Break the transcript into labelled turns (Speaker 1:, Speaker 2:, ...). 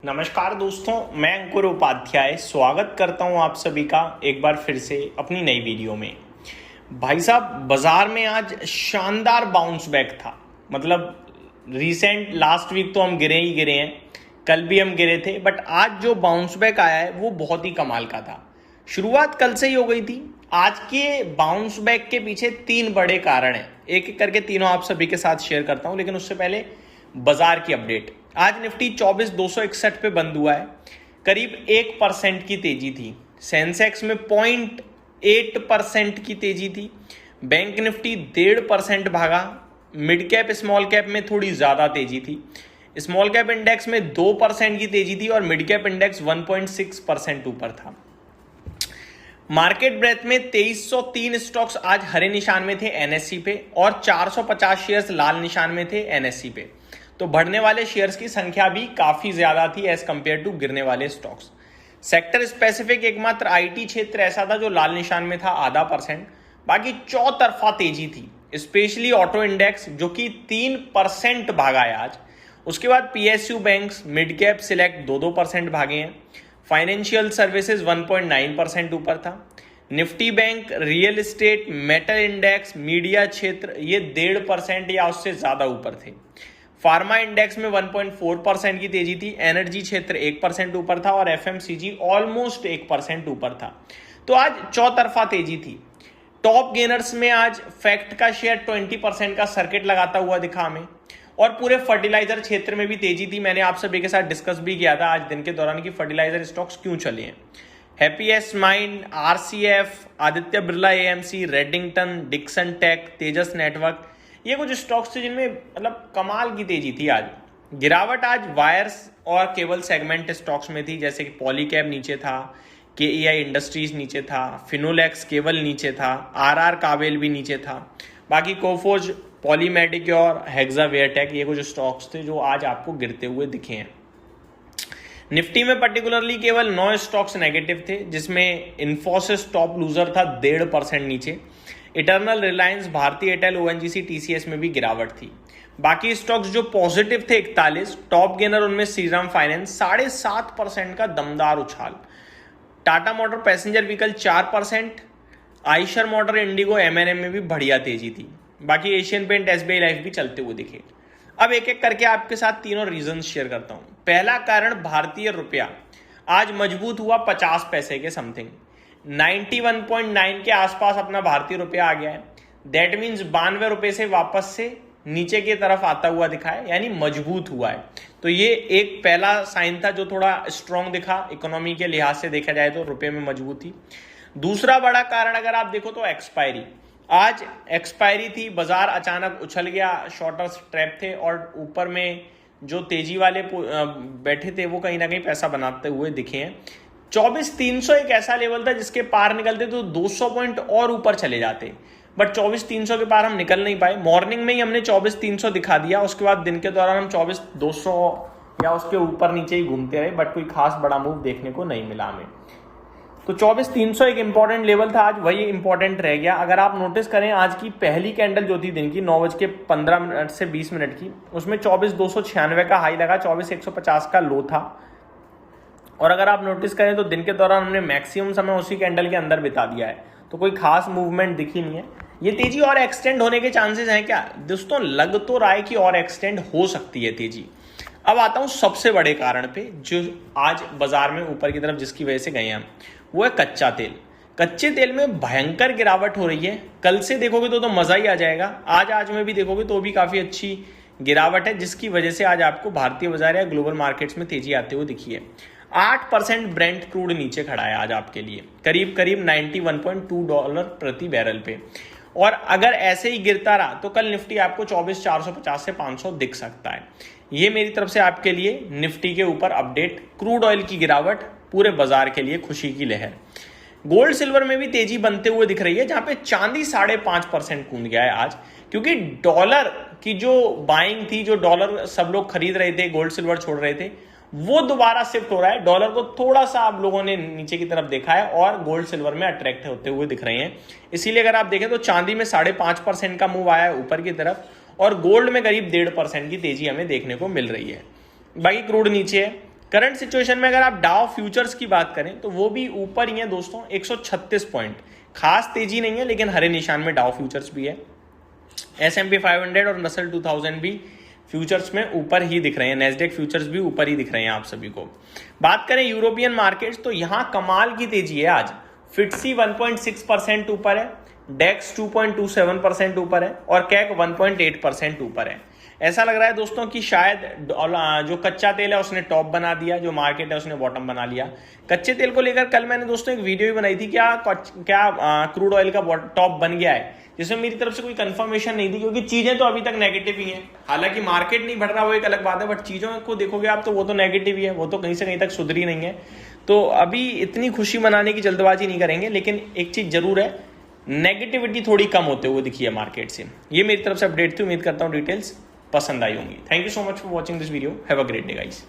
Speaker 1: नमस्कार दोस्तों, मैं अंकुर उपाध्याय स्वागत करता हूं आप सभी का एक बार फिर से अपनी नई वीडियो में। भाई साहब, बाजार में आज शानदार बाउंस बैक था। मतलब रीसेंट लास्ट वीक तो हम गिरे ही गिरे हैं, कल भी हम गिरे थे, बट आज जो बाउंस बैक आया है वो बहुत ही कमाल का था। शुरुआत कल से ही हो गई थी। आज के बाउंस बैक के पीछे तीन बड़े कारण हैं, एक एक करके तीनों आप सभी के साथ शेयर करता हूं, लेकिन उससे पहले बाजार की अपडेट। आज निफ्टी 24,261 पे बंद हुआ है, करीब 1% की तेजी थी। सेंसेक्स में 0.8% की तेजी थी। बैंक निफ्टी 1.5% भागा। मिड कैप स्मॉल कैप में थोड़ी ज्यादा तेजी थी। स्मॉल कैप इंडेक्स में 2% की तेजी थी और मिड कैप इंडेक्स 1.6% ऊपर था। मार्केट ब्रेथ में 2303 स्टॉक्स आज हरे निशान में थे एनएससी पे, और 450 शेयर्स लाल निशान में थे एनएससी पे। तो बढ़ने वाले शेयर्स की संख्या भी काफी ज्यादा थी एज कंपेयर टू गिरने वाले स्टॉक्स। सेक्टर स्पेसिफिक एकमात्र आईटी क्षेत्र ऐसा था जो लाल निशान में था 0.5%, बाकी चौतरफा तेजी थी। स्पेशली ऑटो इंडेक्स जो कि 3% भागा है आज। उसके बाद PSU banks, mid cap select 2% भागे हैं। फाइनेंशियल सर्विसेज 1.9% ऊपर था। Nifty bank, real estate, metal index, media क्षेत्र ये 1.5% या उससे ज्यादा ऊपर थे। फार्मा इंडेक्स में 1.4% की तेजी थी। एनर्जी क्षेत्र 1% ऊपर था और एफएमसीजी ऑलमोस्ट 1% ऊपर था। तो आज चौतरफा तेजी थी। टॉप गेनर्स में आज फैक्ट का शेयर 20% का सर्किट लगाता हुआ दिखा हमें, और पूरे फर्टिलाइजर क्षेत्र में भी तेजी थी। मैंने आप सभी के साथ डिस्कस भी किया था आज दिन के दौरान कि फर्टिलाइजर स्टॉक्स क्यों चले हैं। Happiest mind, RCF, Aditya Birla AMC, Redington, Dixon tech, Tejas network, ये कुछ स्टॉक्स थे जिनमें मतलब कमाल की तेजी थी। आज गिरावट आज वायर्स और केबल सेगमेंट स्टॉक्स में थी, जैसे कि पॉलीकैब नीचे था, केईआई इंडस्ट्रीज नीचे था, फिनोलेक्स केबल नीचे था, आरआर काबेल भी नीचे था। बाकी कोफोज, पॉलीमेडिक्योर, हेक्सावेयरटेक ये कुछ स्टॉक्स थे जो आज आपको गिरते हुए दिखे हैं। निफ्टी में पर्टिकुलरली केवल 9 स्टॉक्स नेगेटिव थे, जिसमें इन्फोसिस टॉप लूजर था 1.5% नीचे। Eternal, Reliance, Bharti Airtel, ONGC, TCS में भी गिरावट थी। बाकी स्टॉक्स जो पॉजिटिव थे 41, टॉप गेनर उनमें श्रीराम फाइनेंस 7.5% का दमदार उछाल। Tata motor passenger vehicle 4%, Eicher motor, IndiGo, M&M में भी बढ़िया तेजी थी। बाकी एशियन पेंट, एसबीआई लाइफ भी चलते हुए दिखे। अब एक एक करके आपके साथ तीनों रीजन शेयर करता हूं। पहला कारण, भारतीय रुपया आज मजबूत हुआ 50 पैसे के समथिंग। 91.9 के आसपास अपना भारतीय रुपया आ गया है। दैट मीन्स 92 रुपए से वापस से नीचे की तरफ आता हुआ दिखा है, यानी मजबूत हुआ है। तो ये एक पहला साइन था जो थोड़ा स्ट्रॉन्ग दिखा। इकोनॉमी के लिहाज से देखा जाए तो रुपए में मजबूती। दूसरा बड़ा कारण अगर आप देखो तो एक्सपायरी। आज एक्सपायरी थी, बाजार अचानक उछल गया, शॉर्टर स्ट्रैप थे और ऊपर में जो तेजी वाले बैठे थे वो कहीं ना कहीं पैसा बनाते हुए दिखे हैं। 24,300 एक ऐसा लेवल था जिसके पार निकलते तो 200 पॉइंट और ऊपर चले जाते, बट 24,300 के पार हम निकल नहीं पाए। मॉर्निंग में ही हमने 24,300 दिखा दिया, उसके बाद दिन के दौरान हम 24,200 या उसके ऊपर नीचे ही घूमते रहे, बट कोई खास बड़ा मूव देखने को नहीं मिला हमें। तो 24,300 एक इंपॉर्टेंट लेवल था, आज वही इंपॉर्टेंट रह गया। अगर आप नोटिस करें आज की पहली कैंडल जो थी दिन की 9:15 से 20 मिनट की, उसमें 24,296 का हाई लगा, 24,150 का लो था। और अगर आप नोटिस करें तो दिन के दौरान हमने मैक्सिमम समय उसी कैंडल के अंदर बिता दिया है, तो कोई खास मूवमेंट दिखी नहीं है। ये तेजी और एक्सटेंड होने के चांसेस हैं क्या दोस्तों? लग तो रहा है कि और एक्सटेंड हो सकती है तेजी। अब आता हूं सबसे बड़े कारण पे जो आज बाजार में ऊपर की तरफ जिसकी वजह से गए हम, वो है कच्चा तेल। कच्चे तेल में भयंकर गिरावट हो रही है। कल से देखोगे तो मजा ही आ जाएगा। आज में भी देखोगे तो भी काफी अच्छी गिरावट है, जिसकी वजह से आज आपको भारतीय बाजार या ग्लोबल मार्केट्स में तेजी आते हुए दिखी है। 8% ब्रेंट क्रूड नीचे खड़ा है आज आपके लिए, करीब करीब $91.2 प्रति बैरल पे। और अगर ऐसे ही गिरता रहा तो कल निफ्टी आपको 24,450 से 500 दिख सकता है। ये मेरी तरफ से आपके लिए निफ्टी के ऊपर अपडेट। क्रूड ऑयल की गिरावट पूरे बाजार के लिए खुशी की लहर। गोल्ड सिल्वर में भी तेजी बनते हुए दिख रही है, जहां पे चांदी 5.5% कूद गया है आज, क्योंकि डॉलर की जो बाइंग थी, जो डॉलर सब लोग खरीद रहे थे, गोल्ड सिल्वर छोड़ रहे थे, वो दोबारा शिफ्ट हो रहा है। डॉलर को थोड़ा सा आप लोगों ने नीचे की तरफ देखा है और गोल्ड सिल्वर में अट्रैक्ट होते हुए दिख रहे हैं। इसीलिए अगर आप देखें तो चांदी में 5.5% का मूव आया है ऊपर की तरफ, और गोल्ड में करीब 1.5% की तेजी हमें देखने को मिल रही है। बाकी क्रूड नीचे है, करंट सिचुएशन में अगर आप डाउ फ्यूचर्स की बात करें तो वो भी ऊपर ही है दोस्तों, 136 पॉइंट। खास तेजी नहीं है, लेकिन हरे निशान में डाउ फ्यूचर्स भी है। S&P 500 और नस्ल 2000 भी फ्यूचर्स में ऊपर ही दिख रहे हैं, नेस्डेक फ्यूचर्स भी ऊपर ही दिख रहे हैं आप सभी को। बात करें यूरोपियन मार्केट्स तो यहां कमाल की तेजी है आज। FTSE 1.6% ऊपर है, डेक्स 2.27% ऊपर है और कैक 1.8% ऊपर है। ऐसा लग रहा है दोस्तों कि शायद जो कच्चा तेल है उसने टॉप बना दिया, जो मार्केट है उसने बॉटम बना लिया। कच्चे तेल को लेकर कल मैंने दोस्तों एक वीडियो भी बनाई थी, क्या क्रूड ऑयल का टॉप बन गया है, जिसमें मेरी तरफ से कोई कंफर्मेशन नहीं थी, क्योंकि चीजें तो अभी तक नेगेटिव ही हैं। हालांकि मार्केट नहीं बढ़ रहा, वो एक अलग बात है, बट चीजों को देखोगे आप तो वो तो नेगेटिव ही है, वो तो कहीं से कहीं तक सुधरी नहीं है। तो अभी इतनी खुशी मनाने की जल्दबाजी नहीं करेंगे, लेकिन एक चीज जरूर है, नेगेटिविटी थोड़ी कम होते हुए दिखी है मार्केट से। ये मेरी तरफ से अपडेट थी, उम्मीद करता हूँ डिटेल्स पसंद आई होंगी। Thank you so much for watching this video. Have a great day guys.